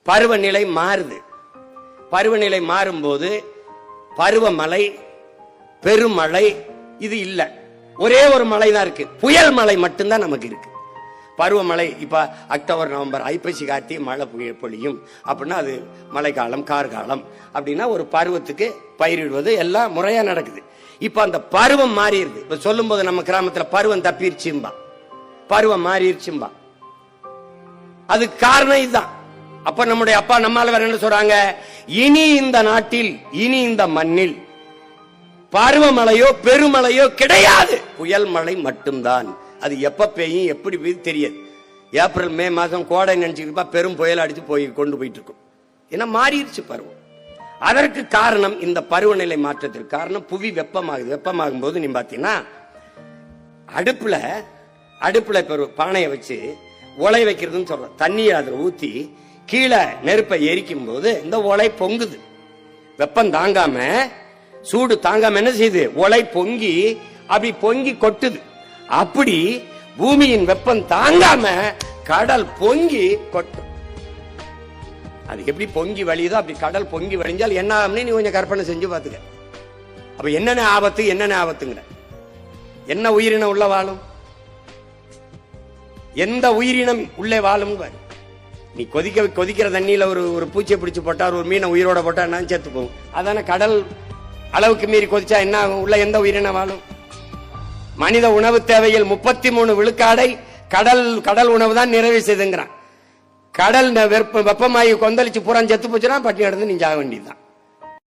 பருவநிலை மாறுது. பருவநிலை மாறும்போது பருவமழை, பெருமழை இது இல்ல. ஒரே ஒரு மழை தான் இருக்கு, புயல் மழை மட்டும்தான் நமக்கு இருக்கு. பருவமழை இப்ப அக்டோபர், நவம்பர், ஐப்பசி, கார்த்திகை மழை பொழியும் அப்படின்னா அது மழைக்காலம், கார்காலம் அப்படின்னா ஒரு பருவத்துக்கு பயிரிடுவது எல்லாம் முறையா நடக்குது. இப்ப அந்த பருவம் மாறிடுது. இப்ப சொல்லும் போது நம்ம கிராமத்துல பருவம் தப்பிருச்சும்பா, பருவம் மாறிடுச்சும்பா. அதுக்கு காரணம் இதுதான். அப்ப நம்முடைய அப்பா நம்மால வேற என்ன சொல்றாங்க, இனி இந்த நாட்டில், இனி இந்த மண்ணில் பருவமழையோ பெருமழையோ கிடையாது, புயல் மழை மட்டும்தான். அது எப்ப பெய்யும் எப்படி பெய்யும் தெரியாது. ஏப்ரல் மே மாசம் கோடை நினைச்சுக்கிட்டா பெரும் புயல் அடிச்சு போய் கொண்டு போயிட்டு இருக்கும். ஏன்னா மாறிடுச்சு பருவம். அதற்கு காரணம் இந்த பருவநிலை மாற்றத்திற்கு காரணம் புவி வெப்பமாகுது. வெப்பமாகும் போது நீ பாத்தீங்கன்னா அடுப்புல இப்ப பானையை வச்சு உலை வைக்கிறதுன்னு சொல்றோம். தண்ணியை அதுல ஊத்தி கீழே நெருப்பை எரிக்கும் போது இந்த உலை பொங்குது. வெப்பம் தாங்காம, சூடு தாங்காம என்ன செய்யுது, உலை பொங்கி அப்படி பொங்கி கொட்டுது. அப்படி பூமியின் வெப்பம் தாங்காம கடல் பொங்கி கொட்டும். அது எப்படி பொங்கி வழியுதோ அப்படி கடல் பொங்கி வழிஞ்சால் என்ன ஆகும்னு நீ கொஞ்சம் கற்பனை செஞ்சு பாத்துக்க. அப்ப என்னென்ன ஆபத்துங்கிற, என்ன உயிரினம் உள்ள வாழும், எந்த உயிரினம் உள்ளே வாழும். நீ கொதிக்கிற தண்ணியில ஒரு பூச்சியை பிடிச்சு போட்டா, ஒரு மீனை உயிரோட போட்டா என்ன சேர்த்து போகும். அதான கடல் அளவுக்கு மீறி கொதிச்சா என்ன ஆகும், உள்ள எந்த உயிரினம் வாழும். மனித உணவு தேவையில் 33 விழுக்காடை கடல் உணவு தான் நிறைவு செய்துங்கிறான். கடல் வெப்பமாயி கொந்தளிச்சு பூரா செத்து போச்சுன்னா பட்டினி நடந்து நீ சாக வேண்டியதுதான்.